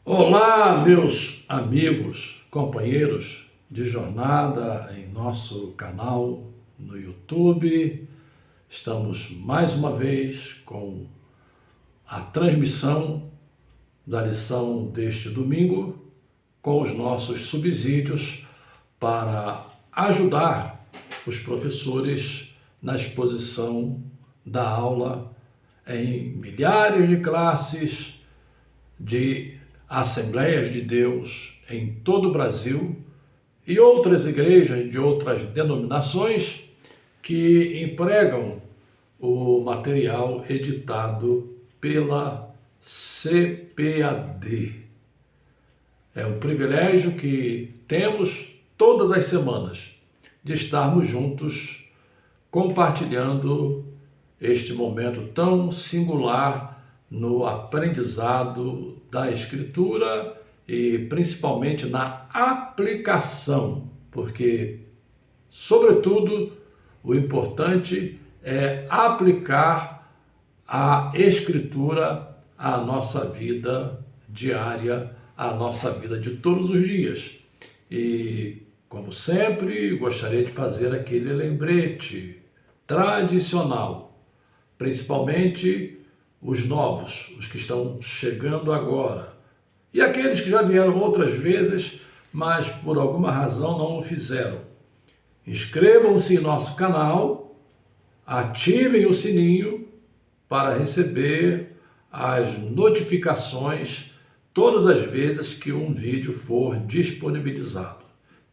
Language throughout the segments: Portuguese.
Olá, meus amigos, companheiros de jornada em nosso canal no YouTube. Estamos mais uma vez com a transmissão da lição deste domingo com os nossos subsídios para ajudar os professores na exposição da aula em milhares de classes de Assembleias de Deus em todo o Brasil e outras igrejas de outras denominações que empregam o material editado pela CPAD. É um privilégio que temos todas as semanas de estarmos juntos compartilhando este momento tão singular no aprendizado da Escritura e principalmente na aplicação, porque, sobretudo, o importante é aplicar a Escritura à nossa vida diária, à nossa vida de todos os dias. E, como sempre, gostaria de fazer aquele lembrete tradicional, principalmente os novos, os que estão chegando agora, e aqueles que já vieram outras vezes, mas por alguma razão não o fizeram. Inscrevam-se em nosso canal, ativem o sininho para receber as notificações todas as vezes que um vídeo for disponibilizado.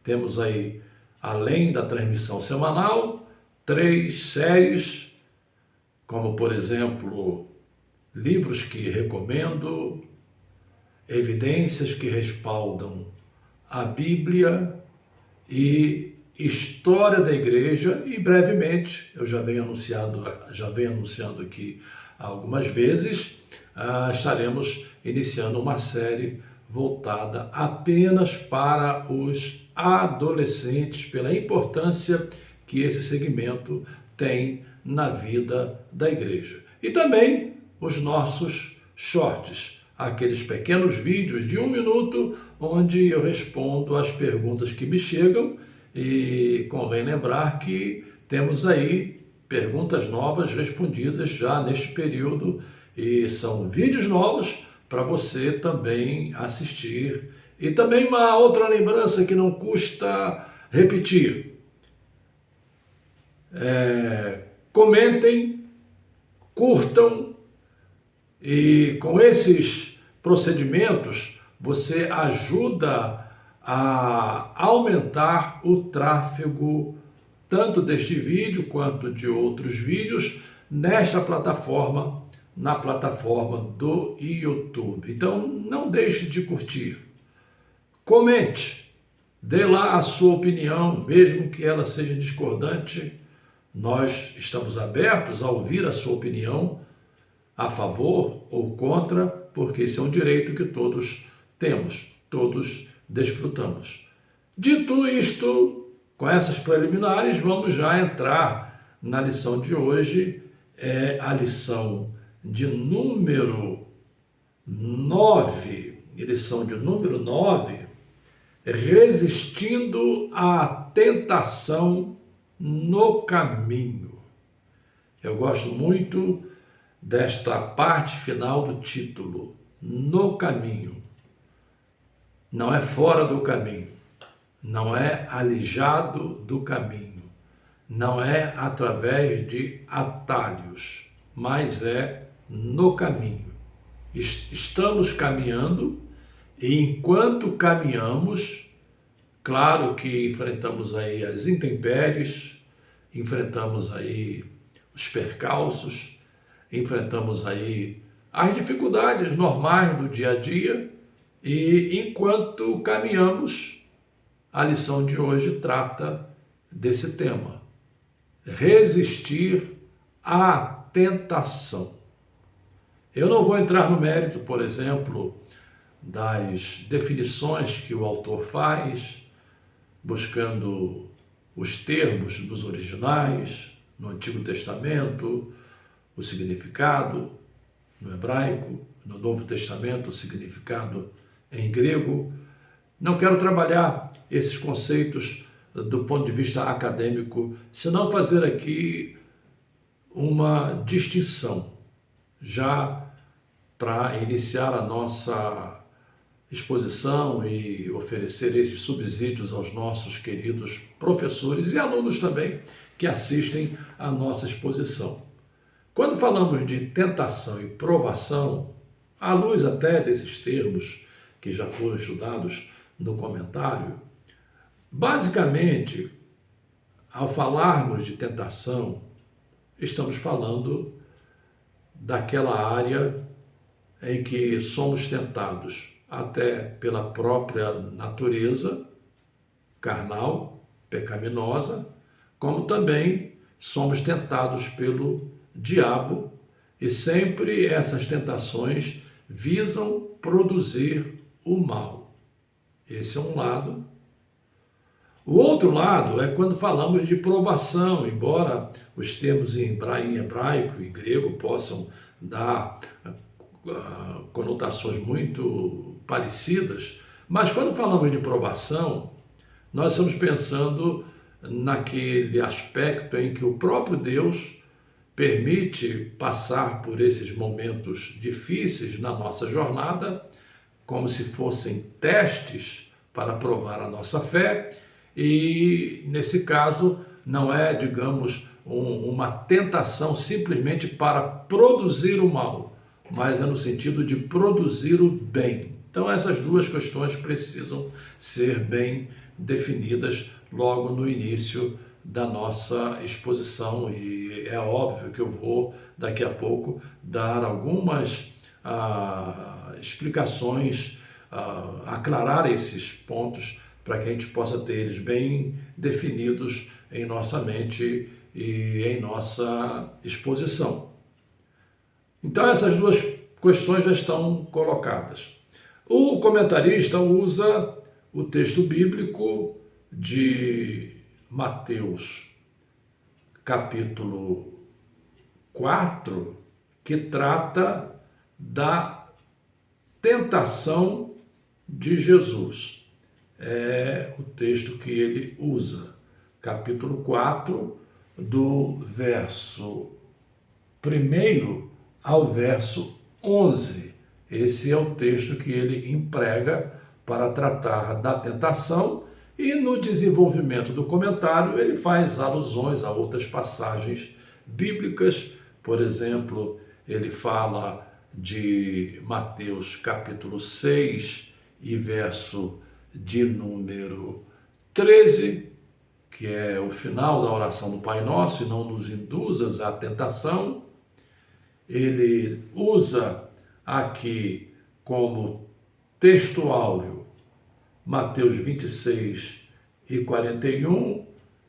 Temos aí, além da transmissão semanal, 3 séries, como por exemplo, livros que recomendo, evidências que respaldam a Bíblia e história da igreja, e brevemente, eu já venho anunciando aqui algumas vezes, estaremos iniciando uma série voltada apenas para os adolescentes, pela importância que esse segmento tem na vida da igreja. E também os nossos shorts, aqueles pequenos vídeos de 1 minuto, onde eu respondo às perguntas que me chegam, e convém lembrar que temos aí perguntas novas respondidas já neste período, e são vídeos novos para você também assistir. E também uma outra lembrança que não custa repetir: comentem, curtam, e com esses procedimentos você ajuda a aumentar o tráfego tanto deste vídeo quanto de outros vídeos nesta plataforma, na plataforma do YouTube. Então não deixe de curtir, comente, dê lá a sua opinião, mesmo que ela seja discordante. Nós estamos abertos a ouvir a sua opinião, a favor ou contra, porque esse é um direito que todos temos, todos desfrutamos. Dito isto, com essas preliminares, vamos já entrar na lição de hoje, a lição de número 9, resistindo à tentação no caminho. Eu gosto muito desta parte final do título, no caminho. Não é fora do caminho, não é alijado do caminho, não é através de atalhos, mas é no caminho. Estamos caminhando e enquanto caminhamos, claro que enfrentamos aí as intempéries, enfrentamos aí os percalços, enfrentamos aí as dificuldades normais do dia a dia, e enquanto caminhamos, a lição de hoje trata desse tema: resistir à tentação. Eu não vou entrar no mérito, por exemplo, das definições que o autor faz, buscando os termos dos originais, no Antigo Testamento, o significado no hebraico, no Novo Testamento, o significado em grego. Não quero trabalhar esses conceitos do ponto de vista acadêmico, senão fazer aqui uma distinção, já para iniciar a nossa exposição e oferecer esses subsídios aos nossos queridos professores e alunos também que assistem à nossa exposição. Quando falamos de tentação e provação, à luz até desses termos que já foram estudados no comentário, basicamente, ao falarmos de tentação, estamos falando daquela área em que somos tentados até pela própria natureza carnal, pecaminosa, como também somos tentados pelo diabo, e sempre essas tentações visam produzir o mal. Esse é um lado. O outro lado é quando falamos de provação, embora os termos em hebraico e grego possam dar conotações muito parecidas, mas quando falamos de provação, nós estamos pensando naquele aspecto em que o próprio Deus permite passar por esses momentos difíceis na nossa jornada, como se fossem testes para provar a nossa fé, e nesse caso não é, digamos, uma tentação simplesmente para produzir o mal, mas é no sentido de produzir o bem. Então essas duas questões precisam ser bem definidas logo no início da nossa exposição, e é óbvio que eu vou daqui a pouco dar algumas explicações, aclarar esses pontos para que a gente possa ter eles bem definidos em nossa mente e em nossa exposição. Então essas duas questões já estão colocadas. O comentarista usa o texto bíblico de Mateus, capítulo 4, que trata da tentação de Jesus. É o texto que ele usa. Capítulo 4, do verso 1 ao verso 11. Esse é o texto que ele emprega para tratar da tentação, e no desenvolvimento do comentário ele faz alusões a outras passagens bíblicas. Por exemplo, ele fala de Mateus capítulo 6 e verso de número 13, que é o final da oração do Pai Nosso: e não nos induzas à tentação. Ele usa aqui como texto áureo Mateus 26 e 41,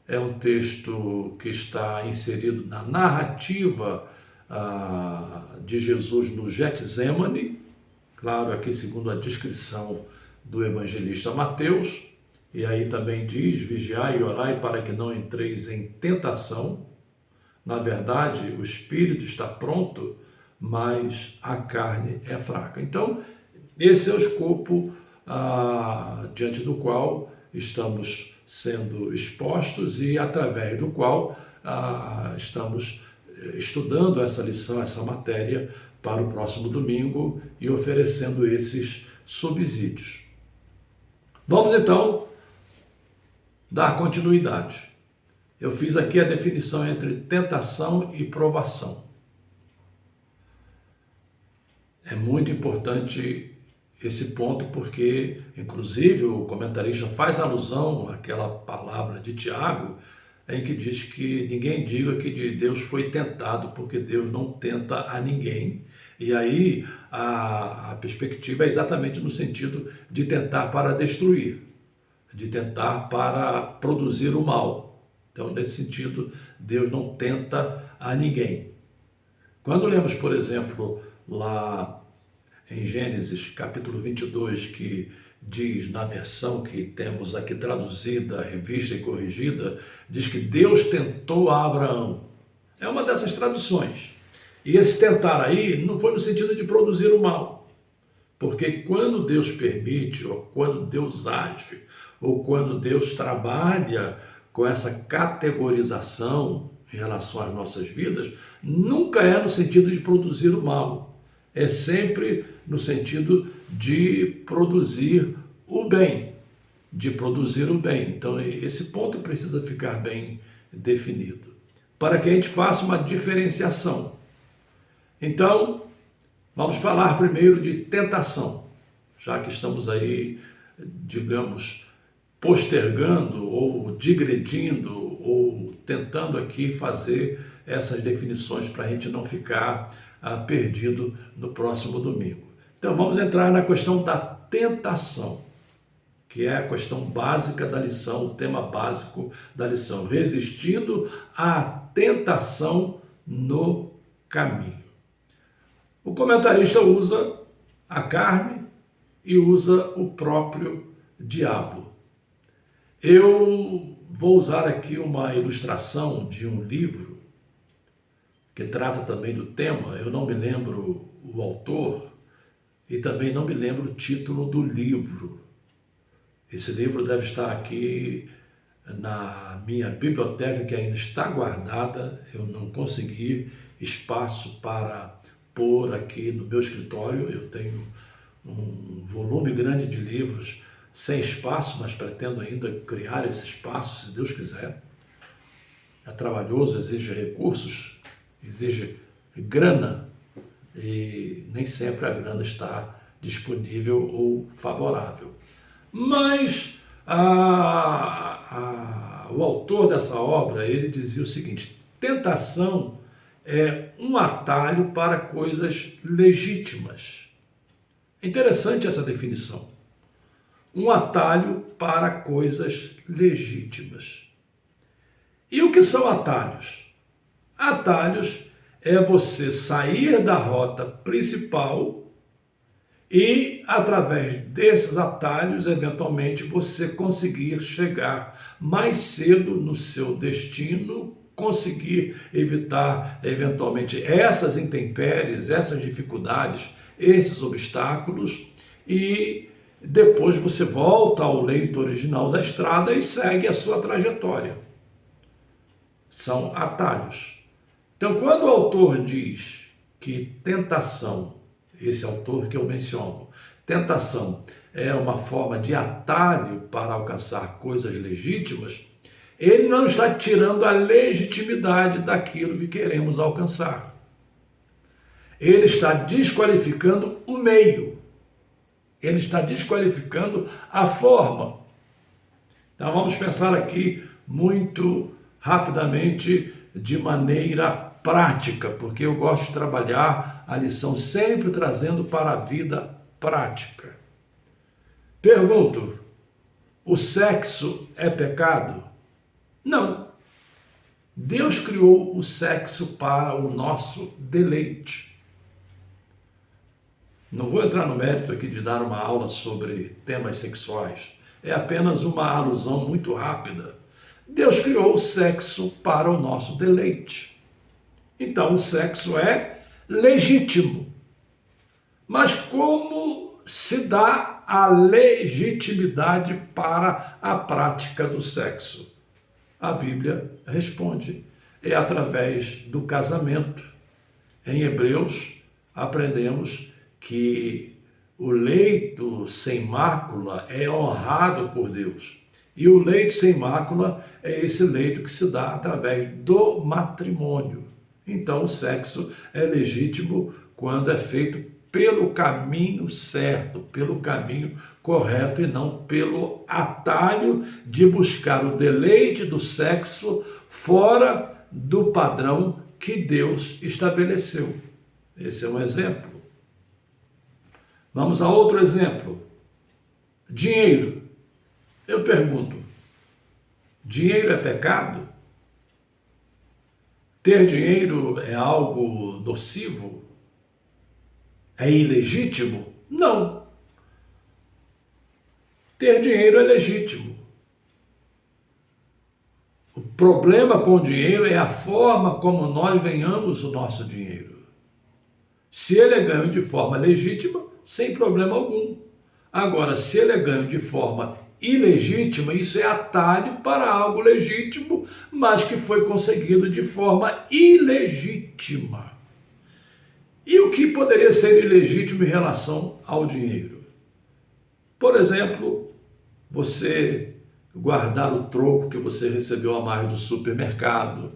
é um texto que está inserido na narrativa de Jesus no Getsêmani, claro, aqui segundo a descrição do evangelista Mateus, e aí também diz: vigiai e orai para que não entreis em tentação. Na verdade, o espírito está pronto, mas a carne é fraca. Então, esse é o escopo diante do qual estamos sendo expostos e através do qual estamos estudando essa lição, essa matéria para o próximo domingo e oferecendo esses subsídios. Vamos então dar continuidade. Eu fiz aqui a definição entre tentação e provação. É muito importante esse ponto porque, inclusive, o comentarista faz alusão àquela palavra de Tiago, em que diz que ninguém diga que de Deus foi tentado, porque Deus não tenta a ninguém. E aí a perspectiva é exatamente no sentido de tentar para destruir, de tentar para produzir o mal. Então, nesse sentido, Deus não tenta a ninguém. Quando lemos, por exemplo, lá em Gênesis, capítulo 22, que diz, na versão que temos aqui traduzida, revista e corrigida, diz que Deus tentou a Abraão. É uma dessas traduções. E esse tentar aí não foi no sentido de produzir o mal, Porque quando Deus permite, ou quando Deus age, ou quando Deus trabalha com essa categorização em relação às nossas vidas, nunca é no sentido de produzir o mal. É sempre no sentido de produzir o bem. De produzir o bem. Então, esse ponto precisa ficar bem definido, para que a gente faça uma diferenciação. Então, vamos falar primeiro de tentação, já que estamos aí, digamos, postergando ou digredindo ou tentando aqui fazer essas definições para a gente não ficar perdido no próximo domingo. Então, vamos entrar na questão da tentação, que é a questão básica da lição, o tema básico da lição, resistindo à tentação no caminho. O comentarista usa a carne e usa o próprio diabo. Eu vou usar aqui uma ilustração de um livro que trata também do tema. Eu não me lembro o autor e também não me lembro o título do livro. Esse livro deve estar aqui na minha biblioteca, que ainda está guardada. Eu não consegui espaço para pôr aqui no meu escritório. Eu tenho um volume grande de livros sem espaço, mas pretendo ainda criar esse espaço, se Deus quiser. É trabalhoso, exige recursos, exige grana, e nem sempre a grana está disponível ou favorável. Mas o autor dessa obra, ele dizia o seguinte: tentação é um atalho para coisas legítimas. É interessante essa definição. Um atalho para coisas legítimas. E o que são atalhos? Atalhos é você sair da rota principal e, através desses atalhos, eventualmente você conseguir chegar mais cedo no seu destino, conseguir evitar, eventualmente, essas intempéries, essas dificuldades, esses obstáculos, e depois você volta ao leito original da estrada e segue a sua trajetória. São atalhos. Então, quando o autor diz que tentação, esse autor que eu menciono, tentação é uma forma de atalho para alcançar coisas legítimas, ele não está tirando a legitimidade daquilo que queremos alcançar. Ele está desqualificando o meio. Ele está desqualificando a forma. Então vamos pensar aqui muito rapidamente, de maneira prática, porque eu gosto de trabalhar a lição sempre trazendo para a vida prática. Pergunto: o sexo é pecado? Não. Deus criou o sexo para o nosso deleite. Não vou entrar no mérito aqui de dar uma aula sobre temas sexuais. É apenas uma alusão muito rápida. Deus criou o sexo para o nosso deleite. Então, o sexo é legítimo. Mas como se dá a legitimidade para a prática do sexo? A Bíblia responde: é através do casamento. Em Hebreus, aprendemos que o leito sem mácula é honrado por Deus. E o leito sem mácula é esse leito que se dá através do matrimônio. Então, o sexo é legítimo quando é feito pelo caminho certo, pelo caminho correto, e não pelo atalho de buscar o deleite do sexo fora do padrão que Deus estabeleceu. Esse é um exemplo. Vamos a outro exemplo. Dinheiro. Eu pergunto: dinheiro é pecado? Ter dinheiro é algo nocivo? É ilegítimo? Não. Ter dinheiro é legítimo. O problema com o dinheiro é a forma como nós ganhamos o nosso dinheiro. Se ele é ganho de forma legítima, sem problema algum. Agora, se ele é ganho de forma ilegítima, isso é atalho para algo legítimo, mas que foi conseguido de forma ilegítima. E o que poderia ser ilegítimo em relação ao dinheiro? Por exemplo, você guardar o troco que você recebeu a mais do supermercado.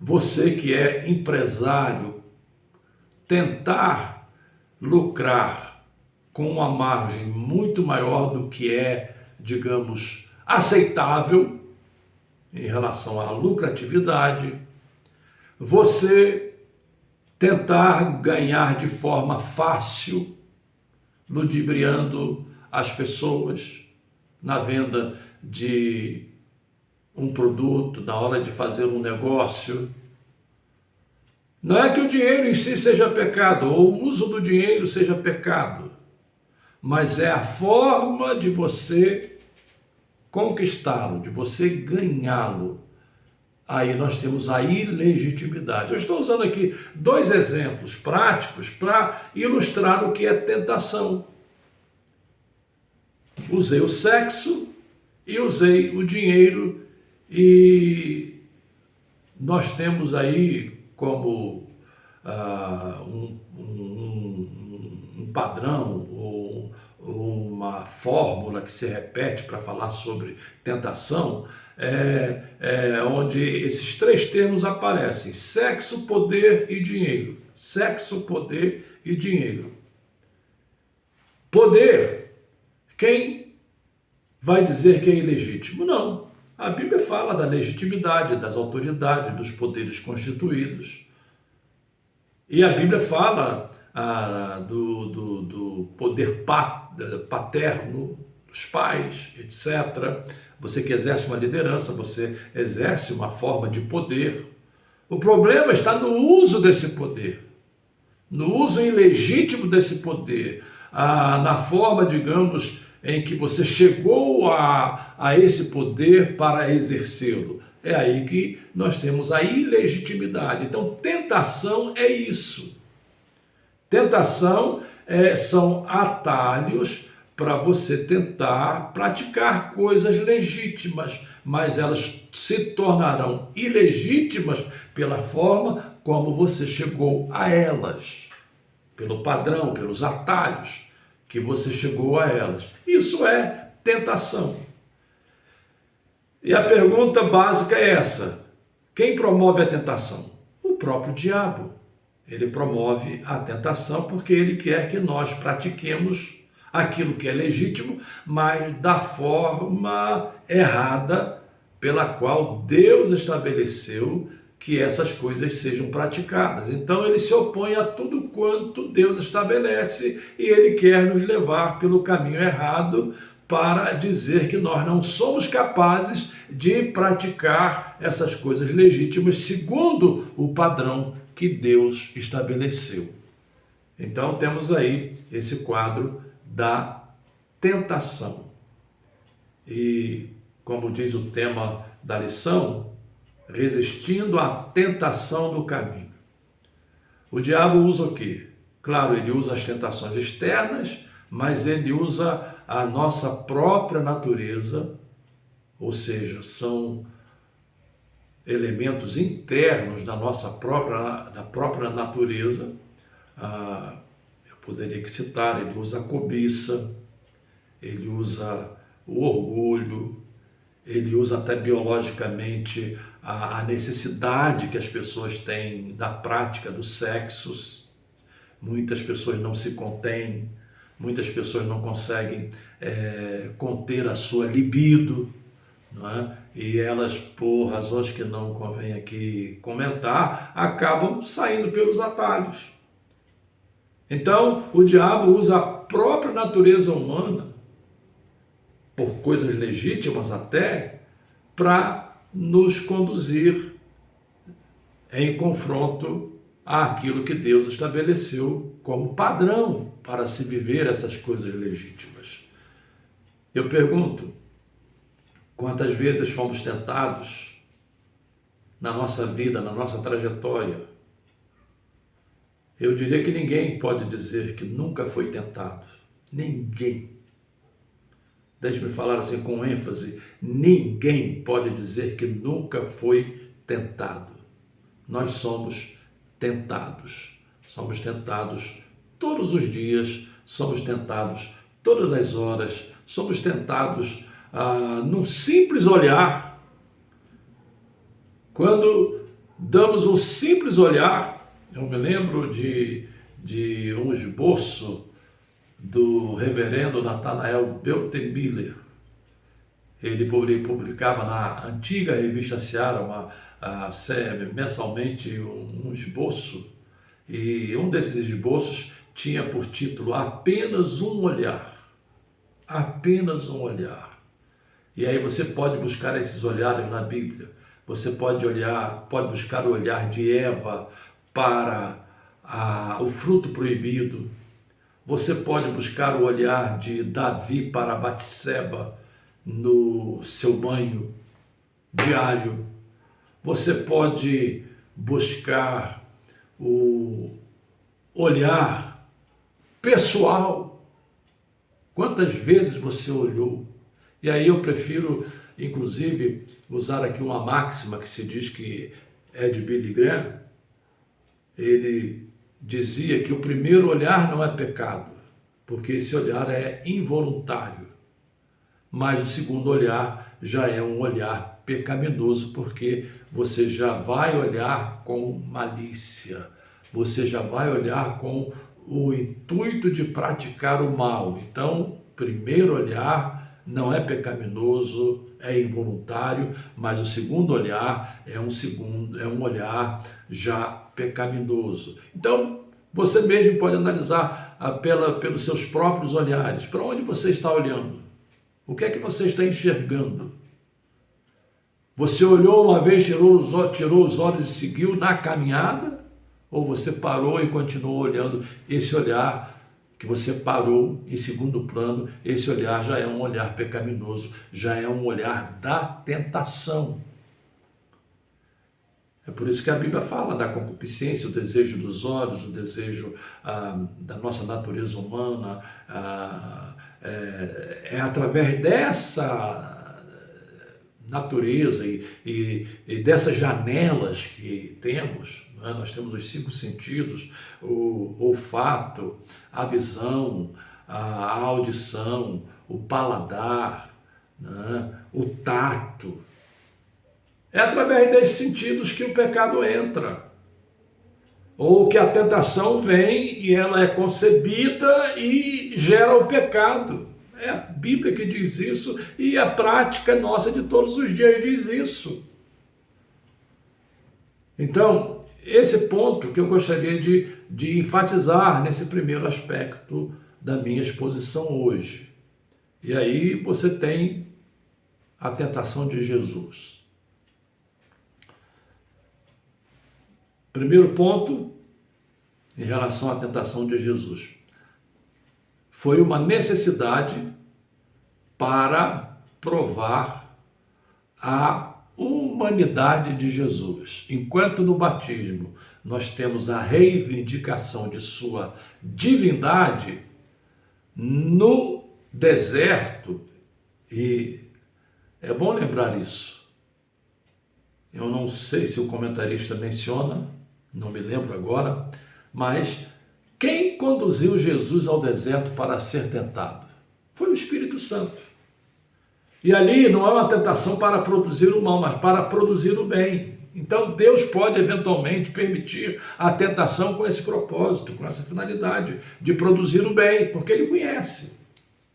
Você que é empresário, tentar lucrar com uma margem muito maior do que é, digamos, aceitável em relação à lucratividade. Você tentar ganhar de forma fácil, ludibriando as pessoas na venda de um produto, na hora de fazer um negócio. Não é que o dinheiro em si seja pecado, ou o uso do dinheiro seja pecado, mas é a forma de você conquistá-lo, de você ganhá-lo. Aí nós temos a ilegitimidade. Eu estou usando aqui 2 exemplos práticos para ilustrar o que é tentação. Usei o sexo e usei o dinheiro, e nós temos aí como um padrão ou uma fórmula que se repete para falar sobre tentação, onde esses 3 termos aparecem: sexo, poder e dinheiro. Sexo, poder e dinheiro. Poder, quem vai dizer que é ilegítimo? Não. A Bíblia fala da legitimidade, das autoridades, dos poderes constituídos. E a Bíblia fala do poder paterno, dos pais, etc. Você que exerce uma liderança, você exerce uma forma de poder. O problema está no uso desse poder, no uso ilegítimo desse poder, na forma, digamos, em que você chegou a esse poder para exercê-lo. É aí que nós temos a ilegitimidade. Então, tentação é isso. Tentação são atalhos para você tentar praticar coisas legítimas, mas elas se tornarão ilegítimas pela forma como você chegou a elas, pelo padrão, pelos atalhos que você chegou a elas. Isso é tentação. E a pergunta básica é essa: quem promove a tentação? O próprio diabo. Ele promove a tentação porque ele quer que nós pratiquemos aquilo que é legítimo, mas da forma errada pela qual Deus estabeleceu que essas coisas sejam praticadas. Então ele se opõe a tudo quanto Deus estabelece e ele quer nos levar pelo caminho errado para dizer que nós não somos capazes de praticar essas coisas legítimas segundo o padrão que Deus estabeleceu. Então temos aí esse quadro da tentação. E como diz o tema da lição, resistindo à tentação do caminho. O diabo usa o quê? Claro, ele usa as tentações externas, mas ele usa a nossa própria natureza, ou seja, são elementos internos da própria natureza. Eu poderia aqui citar: ele usa a cobiça, ele usa o orgulho, ele usa até biologicamente a necessidade que as pessoas têm da prática dos sexos. Muitas pessoas não se contêm, muitas pessoas não conseguem conter a sua libido, não é? E elas, por razões que não convém aqui comentar, acabam saindo pelos atalhos. Então, o diabo usa a própria natureza humana, por coisas legítimas até, para nos conduzir em confronto àquilo que Deus estabeleceu como padrão para se viver essas coisas legítimas. Eu pergunto: quantas vezes fomos tentados na nossa vida, na nossa trajetória, Eu diria que ninguém pode dizer que nunca foi tentado. Ninguém. Deixe-me falar assim com ênfase. Ninguém pode dizer que nunca foi tentado. Nós somos tentados. Somos tentados todos os dias, somos tentados todas as horas, somos tentados num simples olhar. Quando damos um simples olhar, eu me lembro de um esboço do reverendo Nathanael Beltemiller. Ele publicava na antiga revista Seara, mensalmente, um esboço, e um desses esboços tinha por título Apenas um Olhar. Apenas um olhar. E aí você pode buscar esses olhares na Bíblia. Você pode buscar o olhar de Eva para o fruto proibido. Você pode buscar o olhar de Davi para Batseba no seu banho diário. Você pode buscar o olhar pessoal. Quantas vezes você olhou? E aí eu prefiro, inclusive, usar aqui uma máxima que se diz que é de Billy Graham. Ele dizia que o primeiro olhar não é pecado, porque esse olhar é involuntário. Mas o segundo olhar já é um olhar pecaminoso, porque você já vai olhar com malícia, você já vai olhar com o intuito de praticar o mal. Então, primeiro olhar não é pecaminoso, é involuntário, mas o segundo olhar é um olhar já pecaminoso. Então, você mesmo pode analisar pelos seus próprios olhares. Para onde você está olhando? O que é que você está enxergando? Você olhou uma vez, tirou os olhos e seguiu na caminhada? Ou você parou e continuou olhando? Esse olhar que você parou em segundo plano, esse olhar já é um olhar pecaminoso, já é um olhar da tentação. É por isso que a Bíblia fala da concupiscência, o desejo dos olhos, o desejo da nossa natureza humana. É através dessa natureza e dessas janelas que temos, né? Nós temos os 5 sentidos, o olfato, a visão, a audição, o paladar, né? O tato. É através desses sentidos que o pecado entra, ou que a tentação vem e ela é concebida e gera o pecado. É a Bíblia que diz isso e a prática nossa de todos os dias diz isso. Então, esse ponto que eu gostaria de enfatizar nesse primeiro aspecto da minha exposição hoje. E aí você tem a tentação de Jesus. Primeiro ponto, em relação à tentação de Jesus, foi uma necessidade para provar a humanidade de Jesus. Enquanto no batismo nós temos a reivindicação de sua divindade, no deserto, e é bom lembrar isso, eu não sei se o comentarista menciona, não me lembro agora, mas quem conduziu Jesus ao deserto para ser tentado? Foi o Espírito Santo. E ali não é uma tentação para produzir o mal, mas para produzir o bem. Então Deus pode eventualmente permitir a tentação com esse propósito, com essa finalidade de produzir o bem, porque Ele conhece.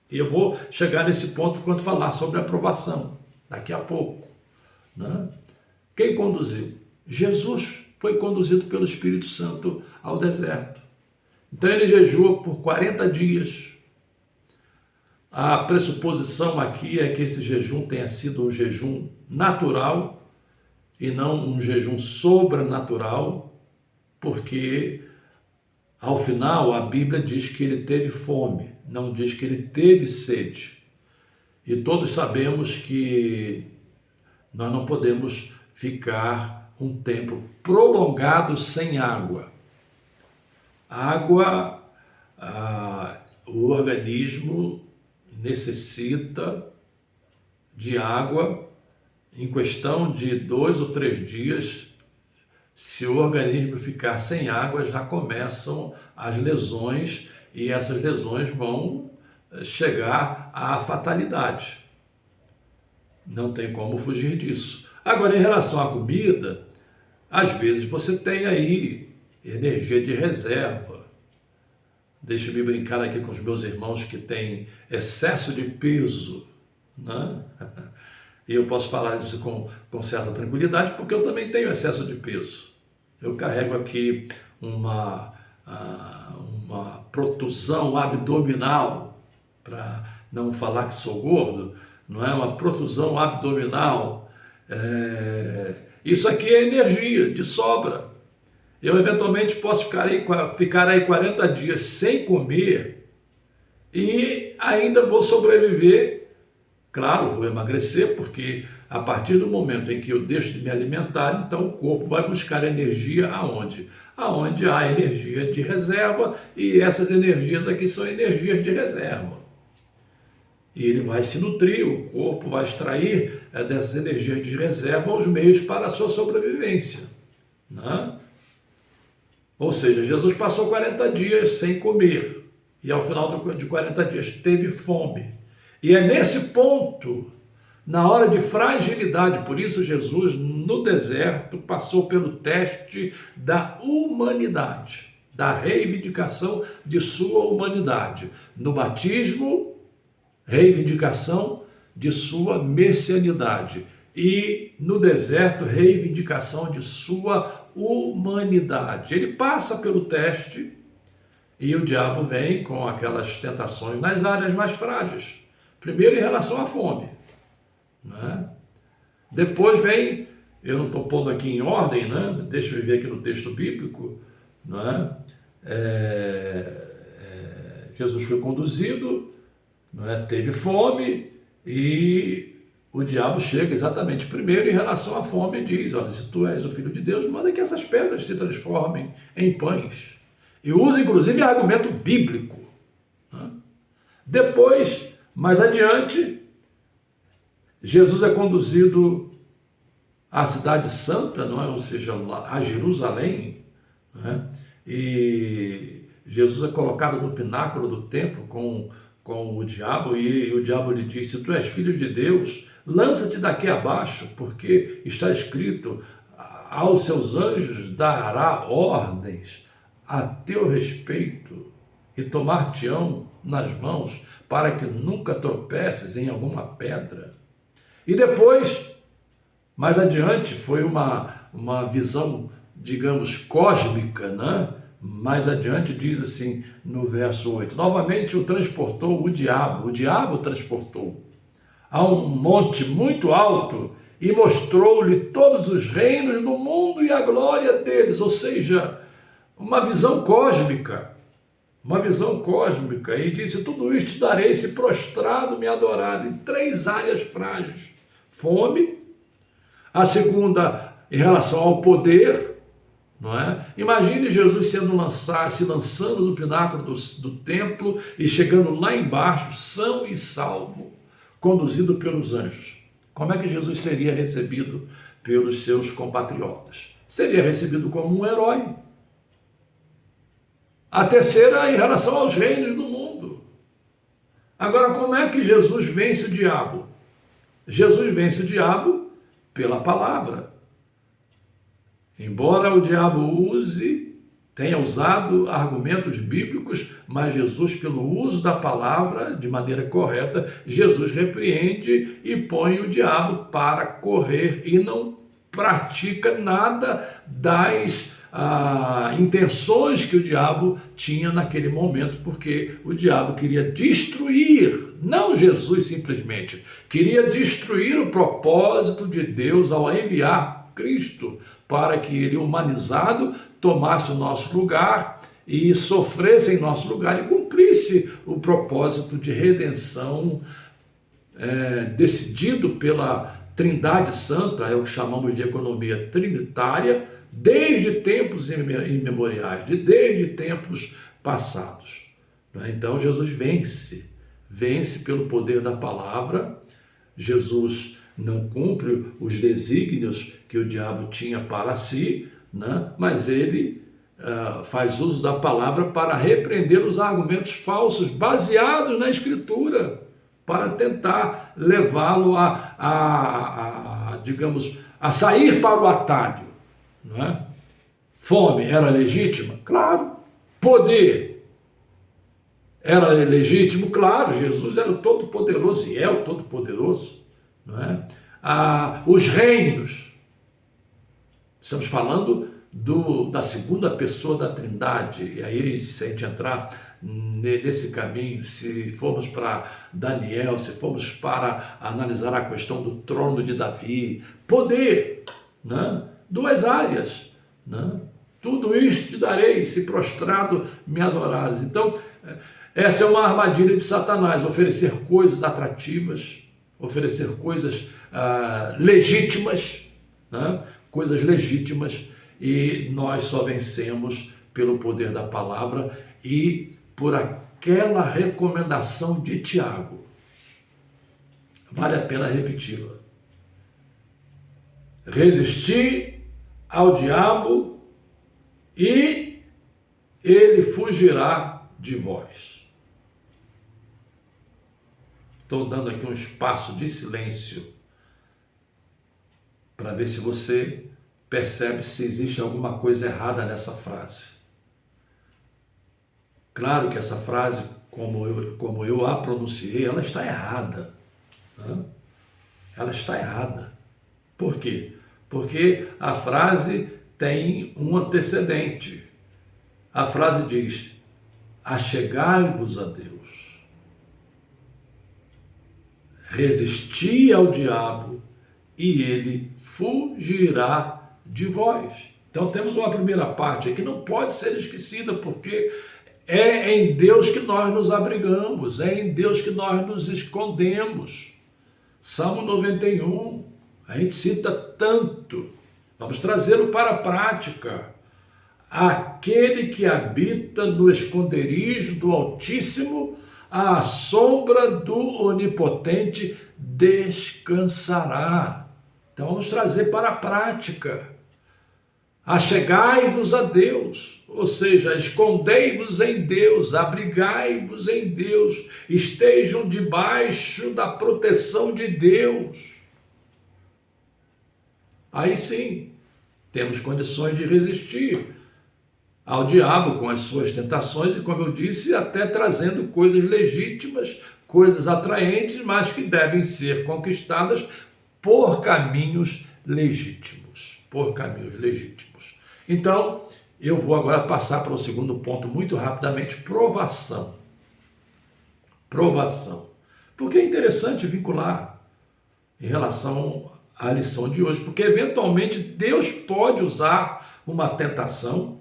E eu vou chegar nesse ponto quando falar sobre a aprovação, daqui a pouco, né? Quem conduziu? Jesus foi conduzido pelo Espírito Santo ao deserto. Então ele jejua por 40 dias. A pressuposição aqui é que esse jejum tenha sido um jejum natural e não um jejum sobrenatural, porque ao final a Bíblia diz que ele teve fome, não diz que ele teve sede. E todos sabemos que nós não podemos ficar um tempo prolongado sem água. Água, o organismo necessita de água em questão de 2 ou 3 dias. Se o organismo ficar sem água, já começam as lesões e essas lesões vão chegar à fatalidade. Não tem como fugir disso. Agora, em relação à comida, às vezes você tem aí energia de reserva. Deixa-me brincar aqui com os meus irmãos que têm excesso de peso, né? E eu posso falar isso com certa tranquilidade, porque eu também tenho excesso de peso. Eu carrego aqui uma protusão abdominal, para não falar que sou gordo, não é? Uma protusão abdominal. Isso aqui é energia de sobra. Eu eventualmente posso ficar aí 40 dias sem comer e ainda vou sobreviver. Claro, vou emagrecer, porque a partir do momento em que eu deixo de me alimentar, então o corpo vai buscar energia aonde? Aonde há energia de reserva, e essas energias aqui são energias de reserva. E ele vai se nutrir, o corpo vai extrair dessas energias de reserva os meios para a sua sobrevivência, né? Ou seja, Jesus passou 40 dias sem comer e ao final de 40 dias teve fome. E é nesse ponto, na hora de fragilidade, por isso Jesus no deserto passou pelo teste da humanidade, da reivindicação de sua humanidade. No batismo, reivindicação de sua messianidade. E no deserto, reivindicação de sua humanidade. Ele passa pelo teste e o diabo vem com aquelas tentações nas áreas mais frágeis. Primeiro em relação à fome, né? Depois vem, eu não estou pondo aqui em ordem, né? Deixa eu ver aqui no texto bíblico, né? Jesus foi conduzido, né? Teve fome e o diabo chega exatamente primeiro em relação à fome e diz: olha, se tu és o Filho de Deus, manda que essas pedras se transformem em pães. E usa inclusive argumento bíblico, né? Depois, mais adiante, Jesus é conduzido à cidade santa, não é? Ou seja, a Jerusalém, né? E Jesus é colocado no pináculo do templo com o diabo, e o diabo lhe diz: se tu és filho de Deus, lança-te daqui abaixo, porque está escrito: aos seus anjos dará ordens a teu respeito e tomar-te-ão nas mãos para que nunca tropeces em alguma pedra. E depois, mais adiante, foi uma visão, digamos, cósmica, né? Mais adiante diz assim no verso 8, novamente o transportou o diabo transportou a um monte muito alto e mostrou-lhe todos os reinos do mundo e a glória deles, ou seja, uma visão cósmica, e disse: tudo isto te darei se prostrado me adorado, em 3 áreas frágeis: fome, a segunda em relação ao poder, não é? Imagine Jesus se lançando do pináculo do templo e chegando lá embaixo, são e salvo, conduzido pelos anjos. Como é que Jesus seria recebido pelos seus compatriotas? Seria recebido como um herói. A terceira em relação aos reinos do mundo. Agora, como é que Jesus vence o diabo? Jesus vence o diabo pela palavra. Embora o diabo tenha usado argumentos bíblicos, mas Jesus, pelo uso da palavra de maneira correta, Jesus repreende e põe o diabo para correr e não pratica nada das intenções que o diabo tinha naquele momento, porque o diabo queria destruir, não Jesus simplesmente, queria destruir o propósito de Deus ao enviar Cristo para que ele, humanizado, tomasse o nosso lugar e sofresse em nosso lugar e cumprisse o propósito de redenção decidido pela Trindade Santa, é o que chamamos de economia trinitária, desde tempos imemoriais, desde tempos passados. Então Jesus vence pelo poder da palavra. Jesus não cumpre os desígnios que o diabo tinha para si, né? Mas ele faz uso da palavra para repreender os argumentos falsos baseados na Escritura, para tentar levá-lo digamos, a sair para o atalho. Não é? Fome era legítima? Claro. Poder era legítimo? Claro. Jesus era o Todo-Poderoso e é o Todo-Poderoso. Não é? Os reinos, estamos falando da segunda pessoa da Trindade, e aí se a gente entrar nesse caminho, se formos para Daniel, se formos para analisar a questão do trono de Davi, poder, né? Duas áreas, né? Tudo isto te darei, se prostrado me adorares. Então, essa é uma armadilha de Satanás, oferecer coisas atrativas, oferecer coisas legítimas, né? Coisas legítimas, e nós só vencemos pelo poder da palavra e por aquela recomendação de Tiago. Vale a pena repeti-la. Resistir ao diabo e ele fugirá de vós. Estou dando aqui um espaço de silêncio para ver se você percebe se existe alguma coisa errada nessa frase. Claro que essa frase, como eu a pronunciei, ela está errada. Né? Ela está errada. Por quê? Porque a frase tem um antecedente. A frase diz: achegai-vos a Deus, resisti ao diabo e ele fugirá de vós. Então temos uma primeira parte que não pode ser esquecida, porque é em Deus que nós nos abrigamos, é em Deus que nós nos escondemos. Salmo 91, a gente cita tanto, vamos trazê-lo para a prática. Aquele que habita no esconderijo do Altíssimo, à sombra do Onipotente descansará. Então vamos trazer para a prática. Achegai-vos a Deus, ou seja, escondei-vos em Deus, abrigai-vos em Deus, estejam debaixo da proteção de Deus. Aí sim, temos condições de resistir ao diabo com as suas tentações e, como eu disse, até trazendo coisas legítimas, coisas atraentes, mas que devem ser conquistadas por caminhos legítimos. Por caminhos legítimos. Então, eu vou agora passar para o segundo ponto muito rapidamente: provação. Provação. Porque é interessante vincular em relação à lição de hoje, porque eventualmente Deus pode usar uma tentação,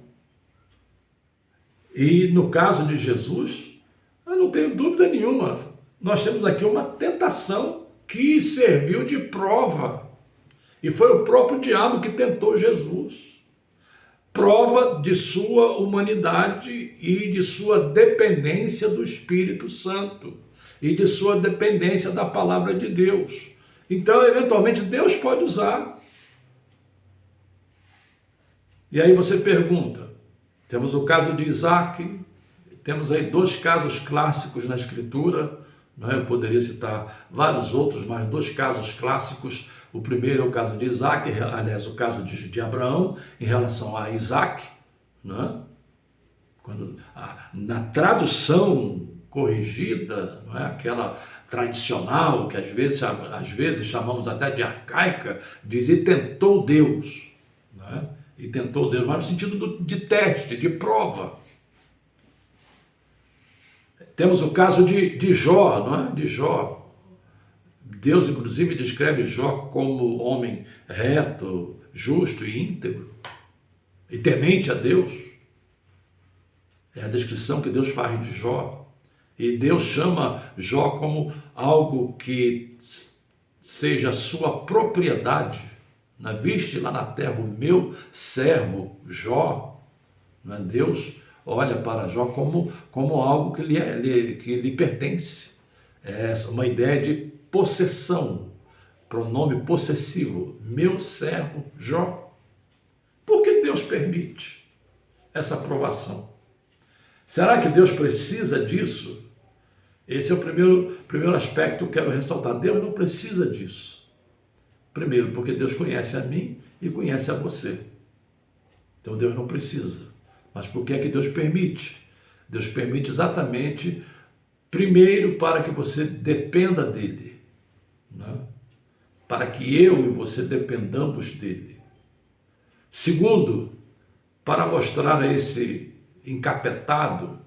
e no caso de Jesus, eu não tenho dúvida nenhuma, nós temos aqui uma tentação que serviu de prova, e foi o próprio diabo que tentou Jesus. Prova de sua humanidade e de sua dependência do Espírito Santo e de sua dependência da palavra de Deus. Então, eventualmente, Deus pode usar. E aí você pergunta, temos o caso de Isaac, temos aí dois casos clássicos na Escritura, não é? Eu poderia citar vários outros, mas dois casos clássicos. O primeiro é o caso de Isaac, aliás, o caso de Abraão em relação a Isaac, né? Na tradução corrigida, não é? Aquela tradicional, que às vezes chamamos até de arcaica, diz: e tentou Deus, né? E tentou Deus, mas no sentido de teste, de prova. Temos o caso de Jó, não é? De Jó. Deus, inclusive, descreve Jó como homem reto, justo e íntegro, e temente a Deus. É a descrição que Deus faz de Jó. E Deus chama Jó como algo que seja sua propriedade, Viste lá na terra o meu servo Jó. Deus olha para Jó como algo que lhe pertence. É uma ideia de possessão, pronome possessivo, meu servo Jó. Por que Deus permite essa provação? Será que Deus precisa disso? Esse é o primeiro aspecto que eu quero ressaltar. Deus não precisa disso. Primeiro, porque Deus conhece a mim e conhece a você. Então Deus não precisa. Mas por que é que Deus permite? Deus permite exatamente, primeiro, para que você dependa dele, para que eu e você dependamos dele. Segundo, para mostrar a esse encapetado,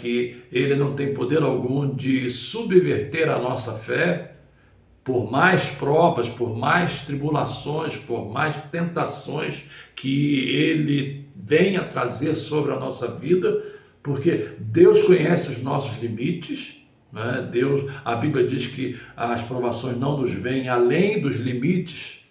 que ele não tem poder algum de subverter a nossa fé, por mais provas, por mais tribulações, por mais tentações que ele venha trazer sobre a nossa vida, porque Deus conhece os nossos limites, a Bíblia diz que as provações não nos vêm além dos limites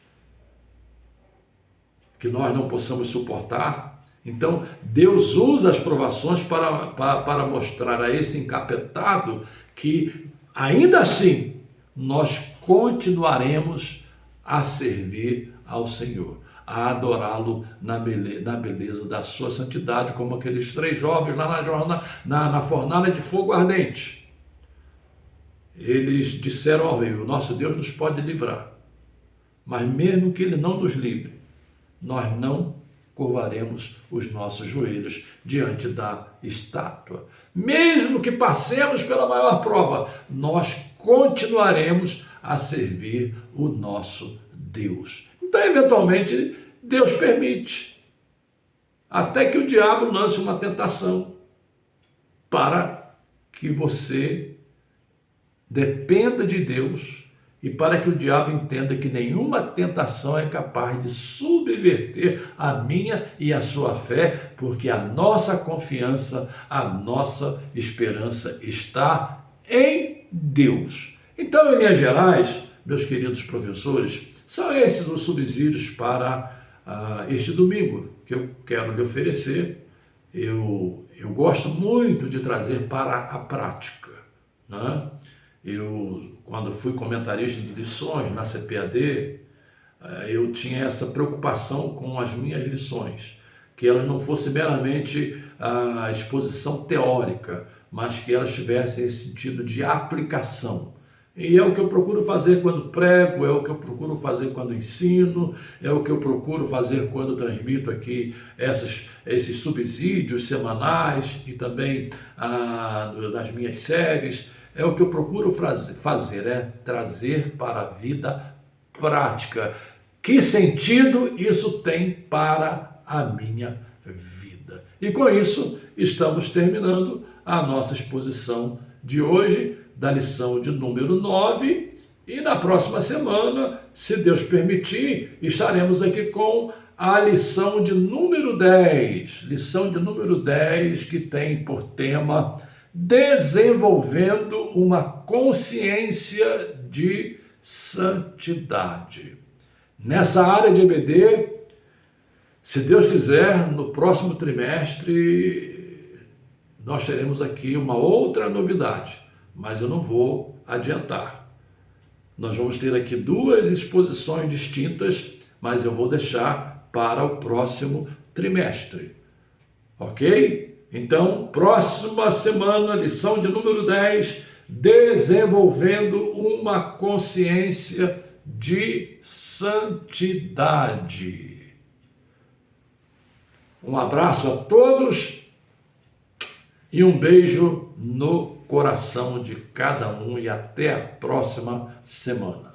que nós não possamos suportar. Então, Deus usa as provações para mostrar a esse encapetado que, ainda assim, nós continuaremos a servir ao Senhor, a adorá-lo na beleza da sua santidade, como aqueles 3 jovens lá na fornalha de fogo ardente. Eles disseram ao rei: o nosso Deus nos pode livrar, mas mesmo que ele não nos livre, nós não curvaremos os nossos joelhos diante da estátua. Mesmo que passemos pela maior prova, nós continuaremos a servir o nosso Deus. Então, eventualmente, Deus permite, até que o diabo lance uma tentação, para que você dependa de Deus e para que o diabo entenda que nenhuma tentação é capaz de subverter a minha e a sua fé, porque a nossa confiança, a nossa esperança está em Deus. Então, em linhas gerais, meus queridos professores, são esses os subsídios para este domingo que eu quero lhe oferecer. Eu gosto muito de trazer para a prática, Eu, quando fui comentarista de lições na CPAD, eu tinha essa preocupação com as minhas lições, que elas não fossem meramente a exposição teórica, mas que elas tivessem esse sentido de aplicação. E é o que eu procuro fazer quando prego, é o que eu procuro fazer quando ensino, é o que eu procuro fazer quando transmito aqui esses subsídios semanais e também das minhas séries. É o que eu procuro fazer, é trazer para a vida prática. Que sentido isso tem para a minha vida? E com isso, estamos terminando a nossa exposição de hoje, da lição de número 9, e na próxima semana, se Deus permitir, estaremos aqui com a lição de número 10. Lição de número 10, que tem por tema desenvolvendo uma consciência de santidade. Nessa área de EBD, se Deus quiser, no próximo trimestre, nós teremos aqui uma outra novidade, mas eu não vou adiantar. Nós vamos ter aqui 2 exposições distintas, mas eu vou deixar para o próximo trimestre. Ok? Então, próxima semana, lição de número 10, desenvolvendo uma consciência de santidade. Um abraço a todos e um beijo no coração de cada um e até a próxima semana.